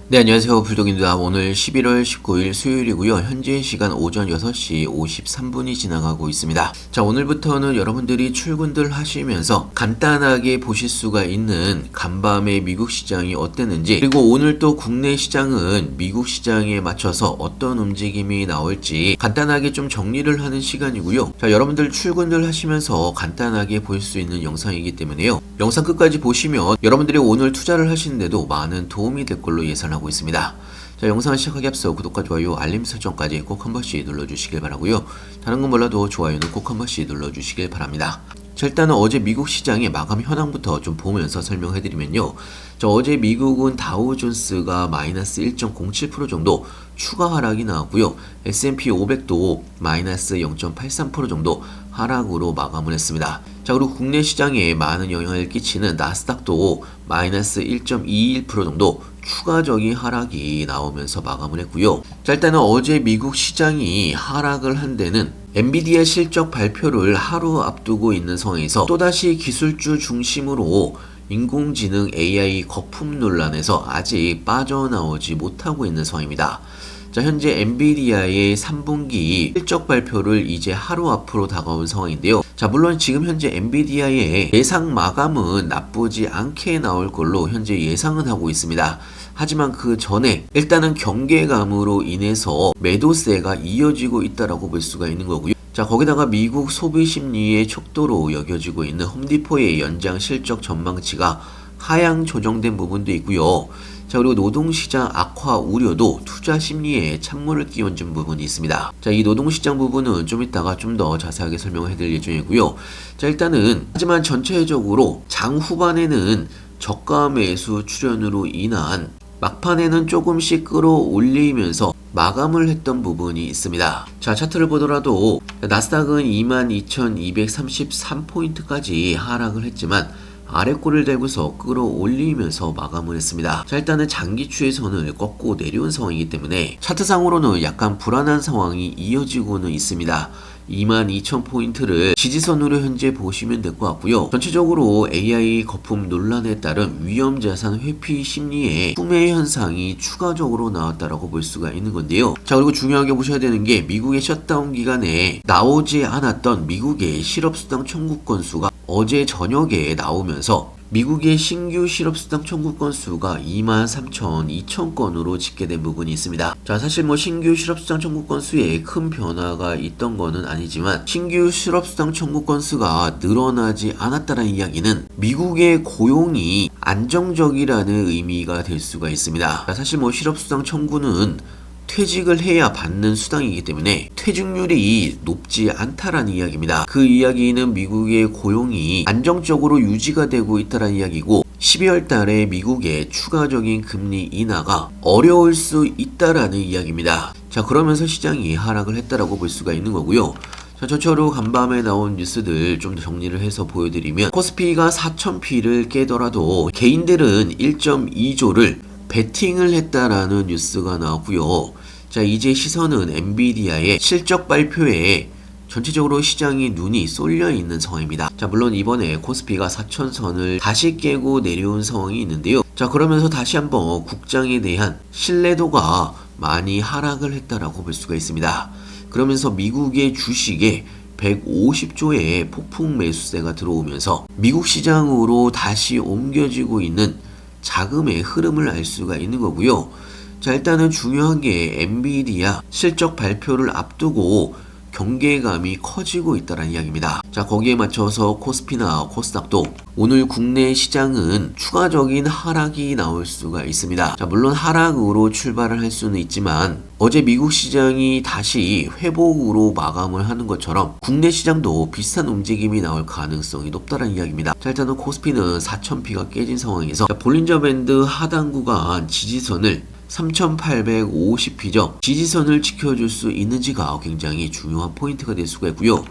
네, 안녕하세요. 불독입니다. 오늘 11월 19일 수요일이고요. 현재 시간 오전 6시 53분이 지나가고 있습니다. 자, 오늘부터는 여러분들이 출근들 하시면서 간단하게 보실 수가 있는 간밤의 미국 시장이 어땠는지, 그리고 오늘 또 국내 시장은 미국 시장에 맞춰서 어떤 움직임이 나올지 간단하게 좀 정리를 하는 시간이고요. 자, 여러분들 출근들 하시면서 간단하게 볼 수 있는 영상이기 때문에요. 영상 끝까지 보시면 여러분들이 오늘 투자를 하시는데도 많은 도움이 될 걸로 예상하고 있습니다. 자, 영상을 시작하기 앞서 구독과 좋아요, 알림 설정까지 꼭 한 번씩 눌러주시길 바라고요. 다른 건 몰라도 좋아요는 꼭 한 번씩 눌러주시길 바랍니다. 자, 일단은 어제 미국 시장의 마감 현황부터 좀 보면서 설명해드리면요. 자, 어제 미국은 다우존스가 마이너스 1.07% 정도 추가 하락이 나왔고요. S&P 500도 마이너스 0.83% 정도 하락으로 마감을 했습니다. 자, 그리고 국내 시장에 많은 영향을 끼치는 나스닥도 마이너스 1.21% 정도 추가적인 하락이 나오면서 마감을 했고요. 자, 일단은 어제 미국 시장이 하락을 한 데는 엔비디아 실적 발표를 하루 앞두고 있는 상황에서 또다시 기술주 중심으로 인공지능 AI 거품 논란에서 아직 빠져나오지 못하고 있는 상황입니다. 자, 현재 엔비디아의 3분기 실적 발표를 이제 하루 앞으로 다가온 상황인데요. 자, 물론 지금 현재 엔비디아의 예상 마감은 나쁘지 않게 나올 걸로 현재 예상은 하고 있습니다. 하지만 그 전에 일단은 경계감으로 인해서 매도세가 이어지고 있다라고 볼 수가 있는 거고요. 자, 거기다가 미국 소비 심리의 척도로 여겨지고 있는 홈디포의 연장 실적 전망치가 하향 조정된 부분도 있고요. 자, 그리고 노동시장 악화 우려도 투자 심리에 찬물을 끼얹은 부분이 있습니다. 자, 이 노동시장 부분은 좀 이따가 좀 더 자세하게 설명을 해드릴 예정이고요. 자, 일단은 하지만 전체적으로 장 후반에는 저가 매수 출현으로 인한 막판에는 조금씩 끌어올리면서 마감을 했던 부분이 있습니다. 자, 차트를 보더라도 나스닥은 22,233포인트까지 하락을 했지만 아래꼬리를 대고서 끌어올리면서 마감을 했습니다. 자, 일단은 장기 추세선을 꺾고 내려온 상황이기 때문에 차트상으로는 약간 불안한 상황이 이어지고는 있습니다. 22,000포인트를 지지선으로 현재 보시면 될 것 같고요. 전체적으로 AI 거품 논란에 따른 위험자산 회피 심리에 후매 현상이 추가적으로 나왔다라고 볼 수가 있는 건데요. 자, 그리고 중요하게 보셔야 되는 게 미국의 셧다운 기간에 나오지 않았던 미국의 실업수당 청구 건수가 어제 저녁에 나오면서 미국의 신규 실업수당 청구 건수가 23,200건으로 집계된 부분이 있습니다. 자, 사실 신규 실업수당 청구 건수에 큰 변화가 있던 거는 아니지만 신규 실업수당 청구 건수가 늘어나지 않았다는 이야기는 미국의 고용이 안정적이라는 의미가 될 수가 있습니다. 자, 사실 실업수당 청구는 퇴직을 해야 받는 수당이기 때문에 퇴직률이 높지 않다라는 이야기입니다. 그 이야기는 미국의 고용이 안정적으로 유지가 되고 있다는 이야기고 12월 달에 미국의 추가적인 금리 인하가 어려울 수 있다라는 이야기입니다. 자, 그러면서 시장이 하락을 했다라고 볼 수가 있는 거고요. 자, 저처럼 간밤에 나온 뉴스들 좀 더 정리를 해서 보여드리면 코스피가 4,000피를 깨더라도 개인들은 1.2조를 베팅을 했다라는 뉴스가 나왔고요. 자, 이제 시선은 엔비디아의 실적 발표에 전체적으로 시장이 눈이 쏠려 있는 상황입니다. 자, 물론 이번에 코스피가 4,000선을 다시 깨고 내려온 상황이 있는데요. 자, 그러면서 다시 한번 국장에 대한 신뢰도가 많이 하락을 했다라고 볼 수가 있습니다. 그러면서 미국의 주식에 150조의 폭풍 매수세가 들어오면서 미국 시장으로 다시 옮겨지고 있는 자금의 흐름을 알 수가 있는 거고요. 자, 일단은 중요한 게 엔비디아 실적 발표를 앞두고 경계감이 커지고 있다는 이야기입니다. 자, 거기에 맞춰서 코스피나 코스닥도 오늘 국내 시장은 추가적인 하락이 나올 수가 있습니다. 자, 물론 하락으로 출발을 할 수는 있지만 어제 미국 시장이 다시 회복으로 마감을 하는 것처럼 국내 시장도 비슷한 움직임이 나올 가능성이 높다는 이야기입니다. 자, 일단은 코스피는 4,000피가 깨진 상황에서 볼린저 밴드 하단 구간 지지선을 3,850피죠. 지지선을 지켜줄 수 있는지가 굉장히 중요한 포인트가 될 수가 있고요.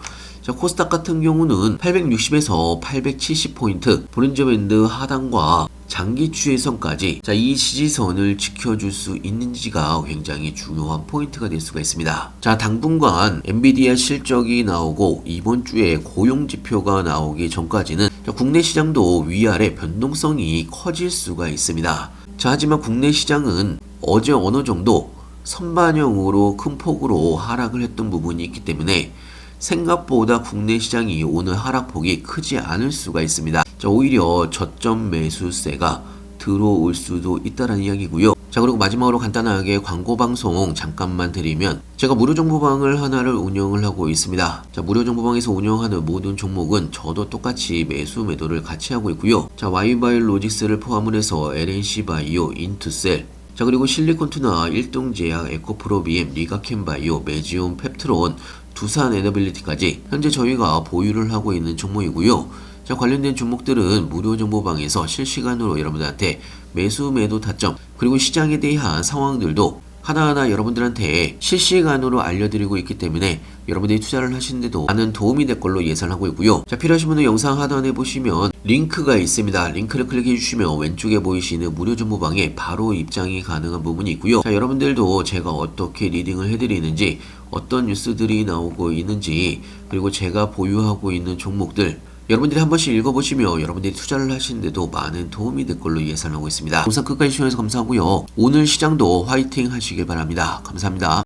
자, 코스닥 같은 경우는 860에서 870포인트 볼린저 밴드 하단과 장기 추세선까지 이 지지선을 지켜줄 수 있는지가 굉장히 중요한 포인트가 될 수가 있습니다. 자, 당분간 엔비디아 실적이 나오고 이번 주에 고용지표가 나오기 전까지는 국내 시장도 위아래 변동성이 커질 수가 있습니다. 자, 하지만 국내 시장은 어제 어느 정도 선반영으로 큰 폭으로 하락을 했던 부분이 있기 때문에 생각보다 국내 시장이 오늘 하락폭이 크지 않을 수가 있습니다. 자, 오히려 저점 매수세가 들어올 수도 있다는 이야기고요. 자, 그리고 마지막으로 간단하게 광고 방송 잠깐만 드리면, 제가 무료 정보방을 하나를 운영을 하고 있습니다. 자, 무료 정보방에서 운영하는 모든 종목은 저도 똑같이 매수 매도를 같이 하고 있고요. 자, Y바이오로직스를 포함을 해서 LNC바이오, 인투셀, 자, 그리고 실리콘투나, 일동제약, 에코프로비엠, 리가캠바이오, 메지온, 펩트론, 두산에너빌리티까지 현재 저희가 보유를 하고 있는 종목이고요. 자, 관련된 종목들은 무료 정보방에서 실시간으로 여러분들한테 매수 매도 타점, 그리고 시장에 대한 상황들도 하나하나 여러분들한테 실시간으로 알려드리고 있기 때문에 여러분들이 투자를 하시는데도 많은 도움이 될 걸로 예상하고 있고요. 자, 필요하신 분은 영상 하단에 보시면 링크가 있습니다. 링크를 클릭해 주시면 왼쪽에 보이시는 무료 정보방에 바로 입장이 가능한 부분이 있고요. 자, 여러분들도 제가 어떻게 리딩을 해드리는지, 어떤 뉴스들이 나오고 있는지, 그리고 제가 보유하고 있는 종목들 여러분들이 한 번씩 읽어보시면 여러분들이 투자를 하시는데도 많은 도움이 될 걸로 예상하고 있습니다. 영상 끝까지 시청해서 감사하고요. 오늘 시장도 화이팅 하시길 바랍니다. 감사합니다.